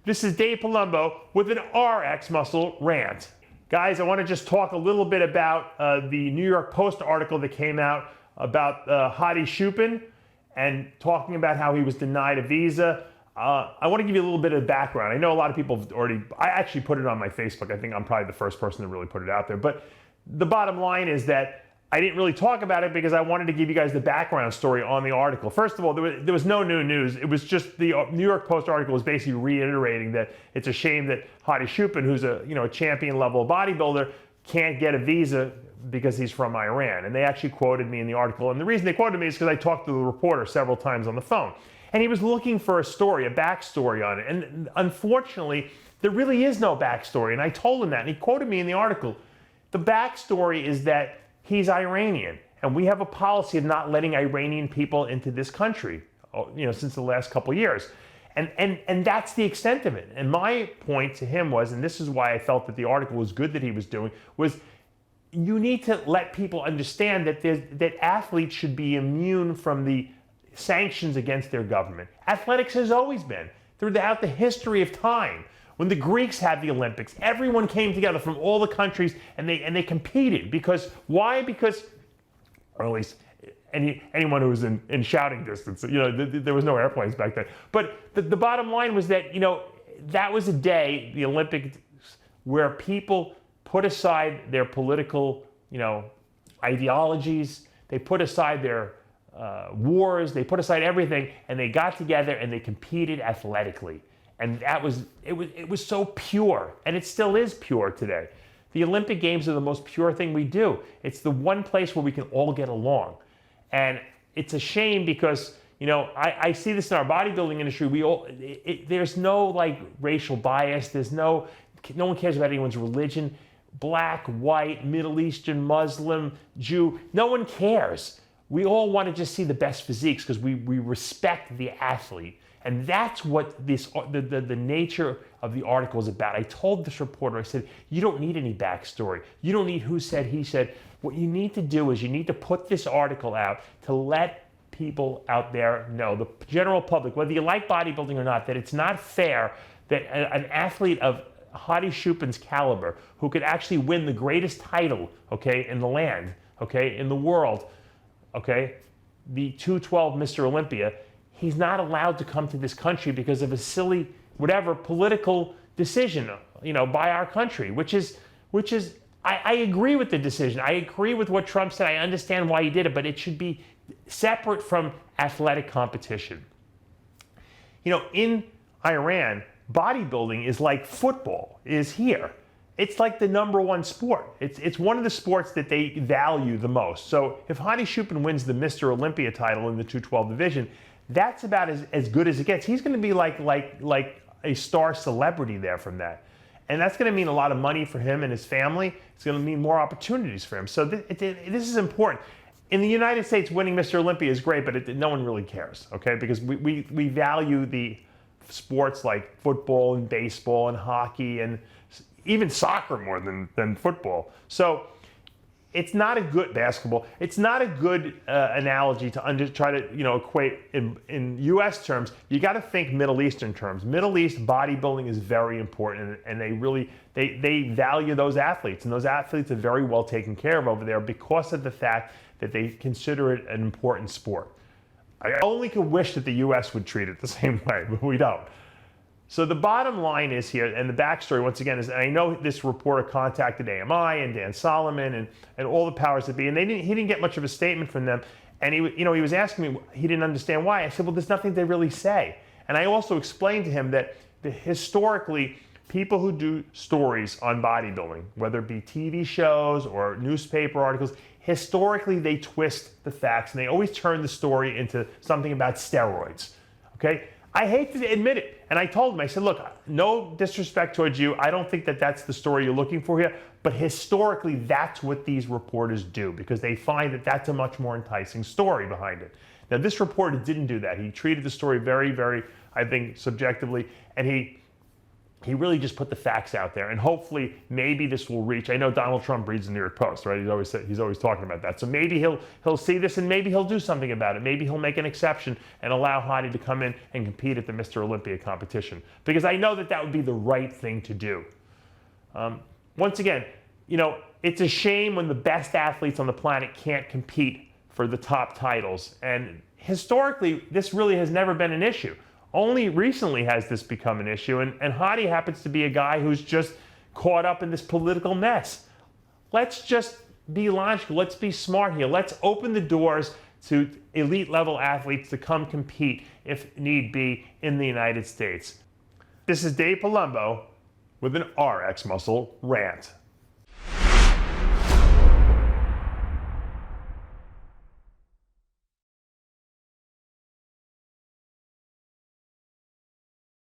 This is Dave Palumbo with an RX Muscle rant. Guys, I want to just talk a little bit about the New York Post article that came out about Hadi Choopan and talking about how he was denied a visa. I want to give you a little bit of background. I know a lot of people have already, I actually put it on my Facebook. I think I'm probably the first person to really put it out there. But the bottom line is that I didn't really talk about it because I wanted to give you guys the background story on the article. First of all, there was no new news. It was just the New York Post article was basically reiterating that it's a shame that Hadi Choopan, who's a champion level bodybuilder, can't get a visa because he's from Iran. And they actually quoted me in the article. And the reason they quoted me is because I talked to the reporter several times on the phone. And he was looking for a story, a backstory on it. And unfortunately, there really is no backstory. And I told him that, and he quoted me in the article. The backstory is that he's Iranian, and we have a policy of not letting Iranian people into this country, since the last couple of years. And that's the extent of it. And my point to him was, and this is why I felt that the article was good that he was doing, was you need to let people understand that athletes should be immune from the sanctions against their government. Athletics has always been, throughout the history of time. When the Greeks had the Olympics, everyone came together from all the countries and they competed. Because why? Because, or at least anyone who was in shouting distance, there was no airplanes back then. But the bottom line was that, that was a day, the Olympics, where people put aside their political, ideologies, they put aside their wars, they put aside everything, and they got together and they competed athletically. And it was so pure, and it still is pure today. The Olympic Games are the most pure thing we do. It's the one place where we can all get along. And it's a shame because, I see this in our bodybuilding industry. There's no racial bias. There's no one cares about anyone's religion, black, white, Middle Eastern, Muslim, Jew. No one cares. We all want to just see the best physiques because we respect the athlete. And that's what the nature of the article is about. I told this reporter, I said, you don't need any backstory. You don't need who said, he said. What you need to do is you need to put this article out to let people out there know, the general public, whether you like bodybuilding or not, that it's not fair that an athlete of Hadi Choopan's caliber, who could actually win the greatest title, in the land, in the world, the 212 Mr. Olympia, he's not allowed to come to this country because of a silly, political decision, by our country, which is, I agree with the decision. I agree with what Trump said. I understand why he did it, but it should be separate from athletic competition. In Iran, bodybuilding is like football is here. It's like the number one sport. It's one of the sports that they value the most. So if Hadi Choopan wins the Mr. Olympia title in the 212 division, that's about as good as it gets. He's going to be like a star celebrity there from that. And that's going to mean a lot of money for him and his family. It's going to mean more opportunities for him. So this is important. In the United States, winning Mr. Olympia is great, but no one really cares, because we value the sports like football and baseball and hockey and even soccer more than football. So it's not a good basketball. It's not a good analogy to try to equate in U.S. terms. You got to think Middle Eastern terms. Middle East bodybuilding is very important, and they value those athletes, and those athletes are very well taken care of over there because of the fact that they consider it an important sport. I only could wish that the U.S. would treat it the same way, but we don't. So the bottom line is here, and the backstory once again is, and I know this reporter contacted AMI and Dan Solomon and all the powers that be, and he didn't get much of a statement from them. And he was asking me, he didn't understand why. I said, well, there's nothing they really say. And I also explained to him that historically, people who do stories on bodybuilding, whether it be TV shows or newspaper articles, historically they twist the facts and they always turn the story into something about steroids. I hate to admit it. And I told him, I said, look, no disrespect towards you. I don't think that that's the story you're looking for here. But historically, that's what these reporters do because they find that that's a much more enticing story behind it. Now, this reporter didn't do that. He treated the story very, very, I think, subjectively. And he really just put the facts out there, and hopefully maybe this will reach. I know Donald Trump reads the New York Post, right? He's always talking about that. So maybe he'll see this and maybe he'll do something about it. Maybe he'll make an exception and allow Hadi to come in and compete at the Mr. Olympia competition, because I know that would be the right thing to do. Once again, it's a shame when the best athletes on the planet can't compete for the top titles, and historically this really has never been an issue. Only recently has this become an issue, and Hadi happens to be a guy who's just caught up in this political mess. Let's just be logical. Let's be smart here. Let's open the doors to elite level athletes to come compete, if need be, in the United States. This is Dave Palumbo with an RX Muscle rant.